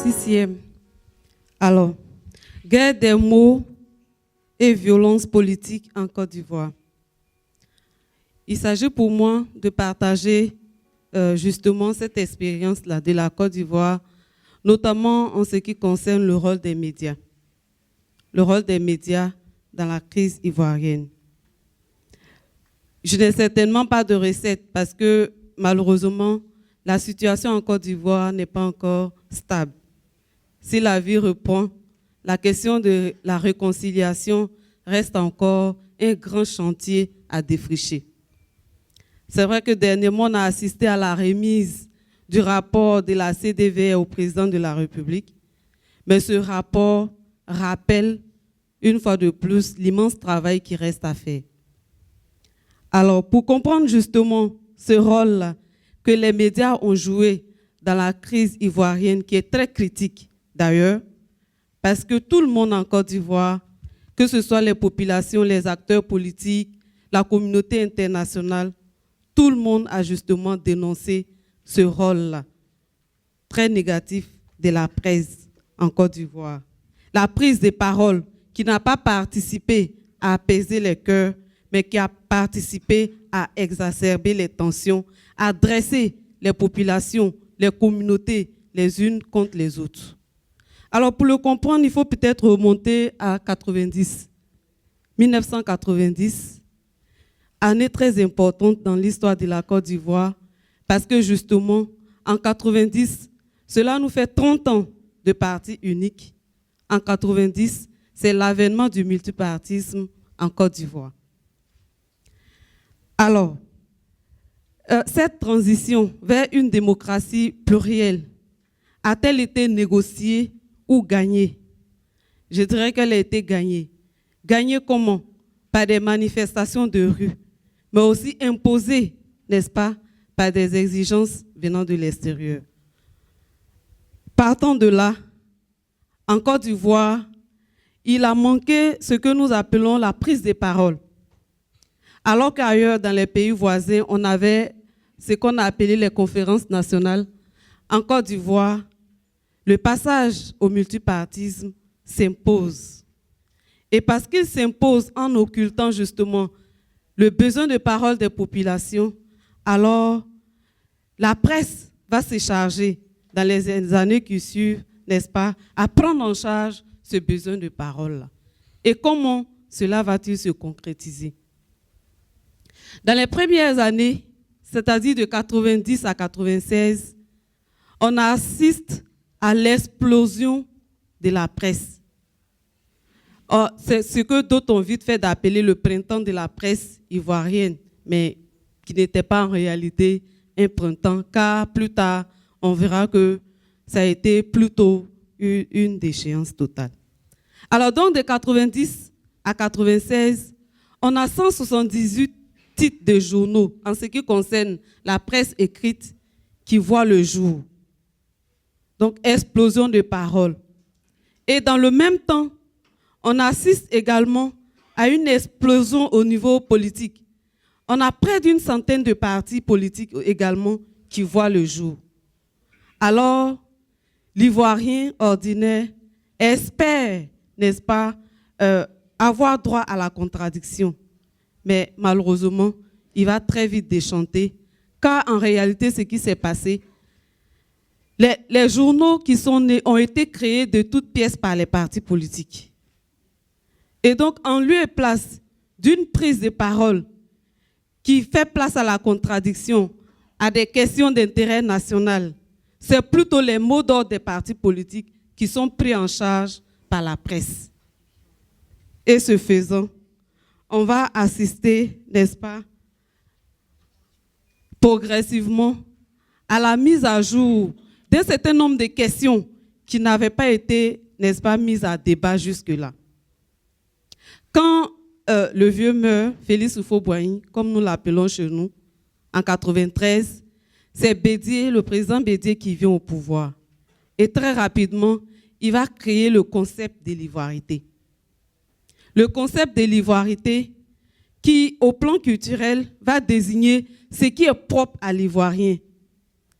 6e. Alors, guerre des mots et violence politique en Côte d'Ivoire. Il s'agit pour moi de partager justement cette expérience-là de la Côte d'Ivoire, notamment en ce qui concerne le rôle des médias. Le rôle des médias dans la crise ivoirienne. Je n'ai certainement pas de recette parce que malheureusement, la situation en Côte d'Ivoire n'est pas encore stable. Si la vie reprend, la question de la réconciliation reste encore un grand chantier à défricher. C'est vrai que dernièrement, on a assisté à la remise du rapport de la CDV au président de la République, mais ce rapport rappelle une fois de plus l'immense travail qui reste à faire. Alors, pour comprendre justement ce rôle-là que les médias ont joué dans la crise ivoirienne, qui est très critique d'ailleurs, parce que tout le monde en Côte d'Ivoire, que ce soit les populations, les acteurs politiques, la communauté internationale, tout le monde a justement dénoncé ce rôle-là, très négatif de la presse en Côte d'Ivoire. La prise de parole qui n'a pas participé à apaiser les cœurs, mais qui a participé à exacerber les tensions, à dresser les populations, les communautés les unes contre les autres. Alors pour le comprendre, il faut peut-être remonter à 1990, année très importante dans l'histoire de la Côte d'Ivoire, parce que justement, en 90, cela nous fait 30 ans de parti unique. En 90, c'est l'avènement du multipartisme en Côte d'Ivoire. Alors, cette transition vers une démocratie plurielle a-t-elle été négociée ou gagnée? Je dirais qu'elle a été gagnée. Gagnée comment? Par des manifestations de rue, mais aussi imposée, n'est-ce pas, par des exigences venant de l'extérieur. Partant de là, en Côte d'Ivoire, il a manqué ce que nous appelons la prise de parole. Alors qu'ailleurs, dans les pays voisins, on avait ce qu'on a appelé les conférences nationales. En Côte d'Ivoire, le passage au multipartisme s'impose. Et parce qu'il s'impose en occultant justement le besoin de parole des populations, alors la presse va se charger dans les années qui suivent, n'est-ce pas, à prendre en charge ce besoin de parole-là. Et comment cela va-t-il se concrétiser? Dans les premières années, c'est-à-dire de 90 à 96, on assiste à l'explosion de la presse. C'est ce que d'autres ont vite fait d'appeler le printemps de la presse ivoirienne, mais qui n'était pas en réalité un printemps, car plus tard, on verra que ça a été plutôt une déchéance totale. Alors donc de 90 à 96, on a 178 titres de journaux en ce qui concerne la presse écrite qui voient le jour. Donc explosion de paroles. Et dans le même temps, on assiste également à une explosion au niveau politique. On a près d'une centaine de partis politiques également qui voient le jour. Alors, l'Ivoirien ordinaire espère, n'est-ce pas, avoir droit à la contradiction. Mais malheureusement, il va très vite déchanter, car en réalité, ce qui s'est passé, les journaux qui sont nés ont été créés de toutes pièces par les partis politiques. Et donc, en lieu et place d'une prise de parole qui fait place à la contradiction, à des questions d'intérêt national, c'est plutôt les mots d'ordre des partis politiques qui sont pris en charge par la presse. Et ce faisant, on va assister, n'est-ce pas, progressivement à la mise à jour d'un certain nombre de questions qui n'avaient pas été, n'est-ce pas, mises à débat jusque-là. Quand le vieux meurt, Félix Houphouët-Boigny, comme nous l'appelons chez nous, en 93, c'est Bédié, le président Bédié qui vient au pouvoir. Et très rapidement, il va créer le concept de l'ivoirité. Le concept de l'ivoirité qui, au plan culturel, va désigner ce qui est propre à l'ivoirien.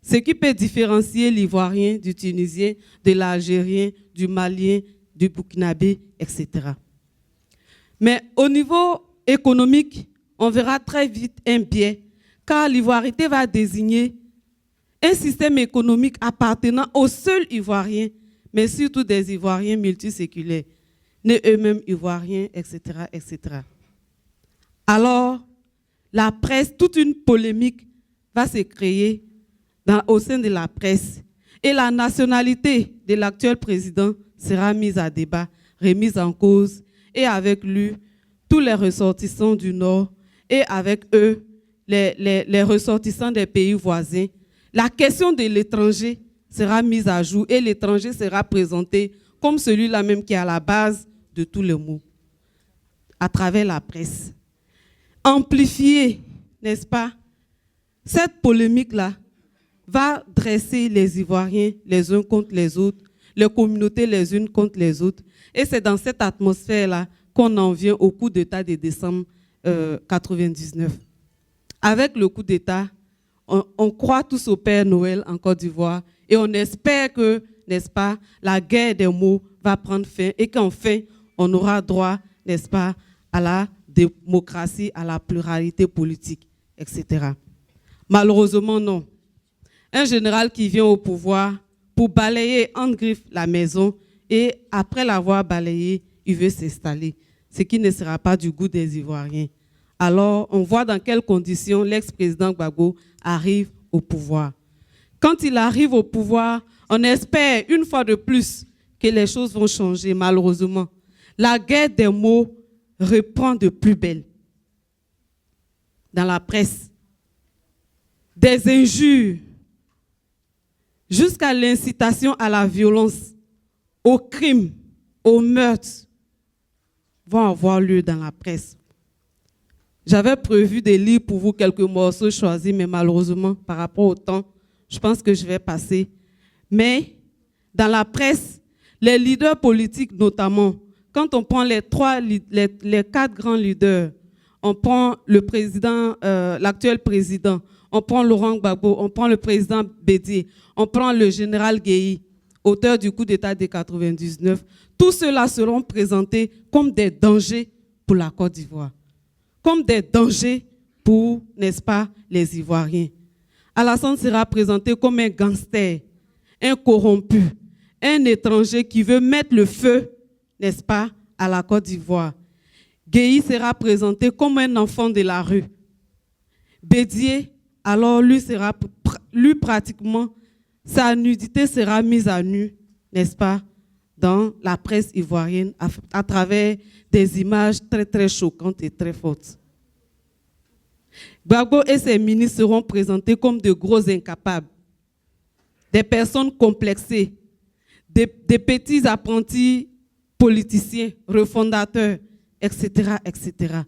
ce qui peut différencier l'Ivoirien du Tunisien, de l'Algérien, du Malien, du Burkinabé, etc. Mais au niveau économique, on verra très vite un biais, car l'ivoirité va désigner un système économique appartenant aux seuls Ivoiriens, mais surtout des Ivoiriens multiséculaires, nés eux-mêmes Ivoiriens, etc., etc. Alors, la presse, toute une polémique va se créer au sein de la presse, et la nationalité de l'actuel président sera mise à débat, remise en cause, et avec lui, tous les ressortissants du Nord, et avec eux, les ressortissants des pays voisins. La question de l'étranger sera mise à jour et l'étranger sera présenté comme celui-là même qui est à la base de tous les maux, à travers la presse. Amplifier, n'est-ce pas, cette polémique-là va dresser les Ivoiriens les uns contre les autres, les communautés les unes contre les autres. Et c'est dans cette atmosphère-là qu'on en vient au coup d'État de décembre 1999. Avec le coup d'État, on croit tous au Père Noël en Côte d'Ivoire et on espère que, n'est-ce pas, la guerre des mots va prendre fin et qu'enfin, on aura droit, n'est-ce pas, à la démocratie, à la pluralité politique, etc. Malheureusement, non. Un général qui vient au pouvoir pour balayer en griffe la maison et après l'avoir balayée, il veut s'installer, ce qui ne sera pas du goût des Ivoiriens. Alors, on voit dans quelles conditions l'ex-président Gbagbo arrive au pouvoir. Quand il arrive au pouvoir, on espère une fois de plus que les choses vont changer, malheureusement. La guerre des mots reprend de plus belle. Dans la presse, des injures, jusqu'à l'incitation à la violence, au crime, au meurtre, vont avoir lieu dans la presse. J'avais prévu de lire pour vous quelques morceaux choisis, mais malheureusement, par rapport au temps, je pense que je vais passer. Mais dans la presse, les leaders politiques notamment, quand on prend les 4 grands leaders, on prend le président, l'actuel président, on prend Laurent Gbagbo, on prend le président Bédié, on prend le général Guéhi, auteur du coup d'État de 1999, tous ceux-là seront présentés comme des dangers pour la Côte d'Ivoire, comme des dangers pour, n'est-ce pas, les Ivoiriens. Alassane sera présenté comme un gangster, un corrompu, un étranger qui veut mettre le feu, n'est-ce pas, à la Côte d'Ivoire. Guéhi sera présenté comme un enfant de la rue. Bédié, alors lui pratiquement, sa nudité sera mise à nu, n'est-ce pas, dans la presse ivoirienne à travers des images très très choquantes et très fortes. Gbagbo et ses ministres seront présentés comme de gros incapables, des personnes complexées, des petits apprentis politiciens, refondateurs, etc., etc.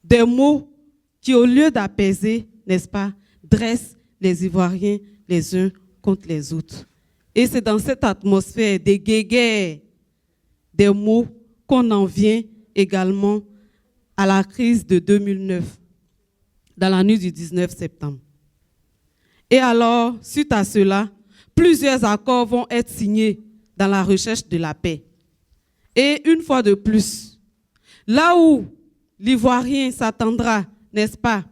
Des mots qui, au lieu d'apaiser, n'est-ce pas, dressent les Ivoiriens les uns contre les autres. Et c'est dans cette atmosphère des guéguerres, des mots, qu'on en vient également à la crise de 2009, dans la nuit du 19 septembre. Et alors, suite à cela, plusieurs accords vont être signés dans la recherche de la paix. Et une fois de plus, là où l'Ivoirien s'attendra, n'est-ce pas,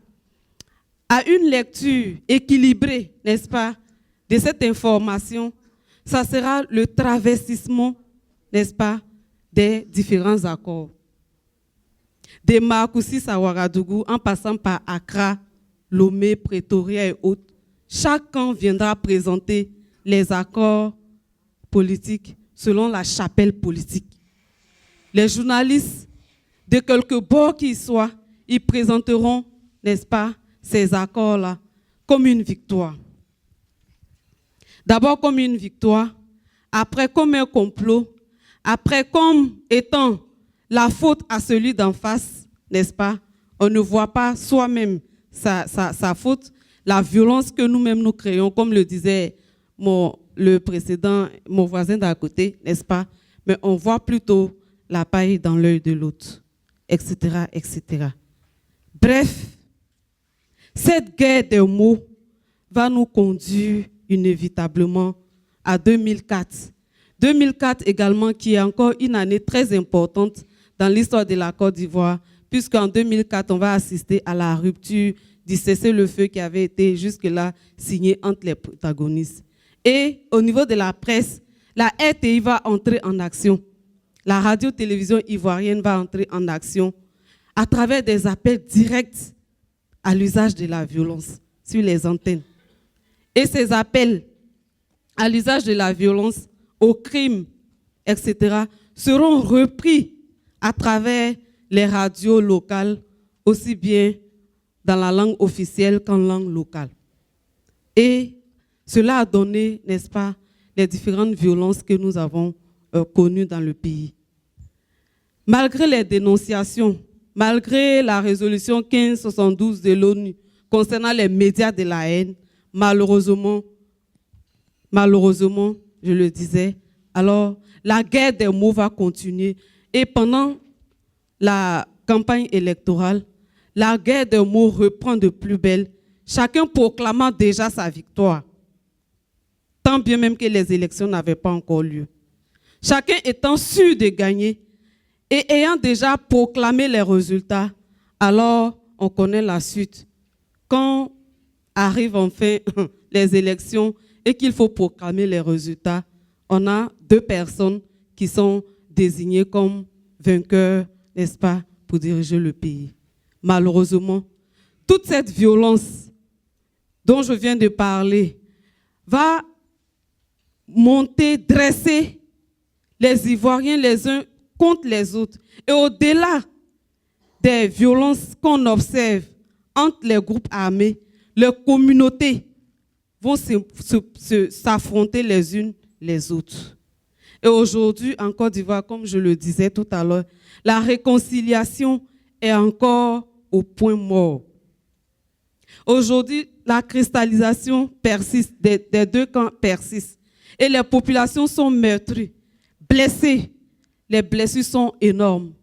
à une lecture équilibrée, n'est-ce pas, de cette information, ça sera le travestissement, n'est-ce pas, des différents accords. Des Marcoussis à Ouagadougou, en passant par Accra, Lomé, Pretoria et autres, chaque camp viendra présenter les accords politiques selon la chapelle politique. Les journalistes, de quelque bord qu'ils soient, ils présenteront, n'est-ce pas, ces accords-là comme une victoire. D'abord comme une victoire, après comme un complot, après comme étant la faute à celui d'en face, n'est-ce pas? On ne voit pas soi-même sa faute, la violence que nous-mêmes nous créons, comme le disait le précédent, mon voisin d'à côté, n'est-ce pas? Mais on voit plutôt la paille dans l'œil de l'autre, etc., etc. Bref, cette guerre des mots va nous conduire inévitablement à 2004. 2004 également, qui est encore une année très importante dans l'histoire de la Côte d'Ivoire, puisqu'en 2004, on va assister à la rupture du cessez-le-feu qui avait été jusque-là signé entre les protagonistes. Et au niveau de la presse, la RTI va entrer en action. La radio-télévision ivoirienne va entrer en action à travers des appels directs à l'usage de la violence sur les antennes. Et ces appels à l'usage de la violence, au crime, etc., seront repris à travers les radios locales, aussi bien dans la langue officielle qu'en langue locale. Et cela a donné, n'est-ce pas, les différentes violences que nous avons connues dans le pays. Malgré les dénonciations, malgré la résolution 1572 de l'ONU concernant les médias de la haine, malheureusement, je le disais, alors la guerre des mots va continuer. Et pendant la campagne électorale, la guerre des mots reprend de plus belle, chacun proclamant déjà sa victoire, tant bien même que les élections n'avaient pas encore lieu. Chacun étant sûr de gagner et ayant déjà proclamé les résultats, alors on connaît la suite. Quand arrivent enfin les élections et qu'il faut proclamer les résultats, on a 2 personnes qui sont désignées comme vainqueurs, n'est-ce pas, pour diriger le pays. Malheureusement, toute cette violence dont je viens de parler va monter, dresser les Ivoiriens les uns contre les autres. Et au-delà des violences qu'on observe entre les groupes armés, les communautés vont s'affronter les unes les autres. Et aujourd'hui, en Côte d'Ivoire, comme je le disais tout à l'heure, la réconciliation est encore au point mort. Aujourd'hui, la cristallisation persiste, des 2 camps persiste. Et les populations sont meurtries, blessées. Les blessures sont énormes.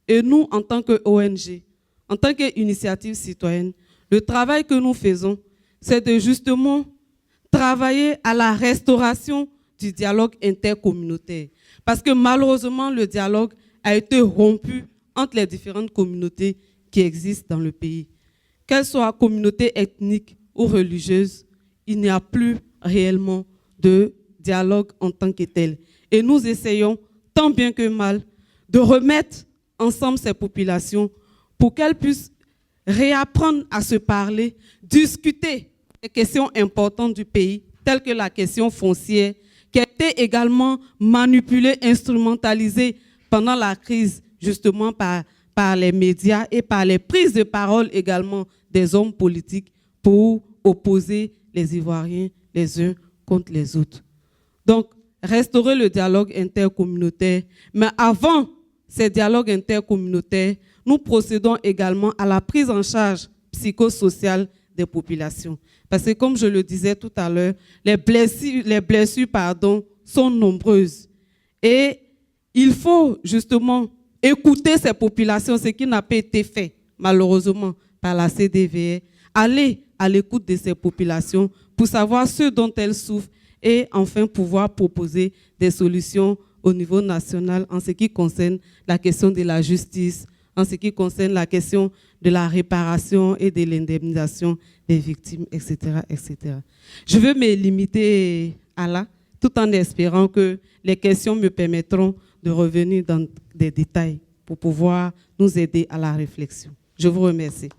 Et nous, en tant qu'ONG, en tant qu'initiative citoyenne, le travail que nous faisons, c'est de justement travailler à la restauration du dialogue intercommunautaire. Parce que malheureusement, le dialogue a été rompu entre les différentes communautés qui existent dans le pays. Qu'elles soient communautés ethniques ou religieuses, il n'y a plus réellement de dialogue en tant que tel. Et nous essayons, tant bien que mal, de remettre ensemble ces populations pour qu'elles puissent réapprendre à se parler, discuter des questions importantes du pays, telles que la question foncière, qui a été également manipulée, instrumentalisée pendant la crise, justement par les médias et par les prises de parole également des hommes politiques pour opposer les Ivoiriens les uns contre les autres. Donc, restaurer le dialogue intercommunautaire, mais avant ces dialogues intercommunautaires, nous procédons également à la prise en charge psychosociale des populations. Parce que comme je le disais tout à l'heure, les blessures sont nombreuses. Et il faut justement écouter ces populations, ce qui n'a pas été fait malheureusement par la CDVR, aller à l'écoute de ces populations pour savoir ce dont elles souffrent et enfin pouvoir proposer des solutions au niveau national en ce qui concerne la question de la justice, en ce qui concerne la question de la réparation et de l'indemnisation des victimes, etc., etc. Je veux me limiter à là, tout en espérant que les questions me permettront de revenir dans des détails pour pouvoir nous aider à la réflexion. Je vous remercie.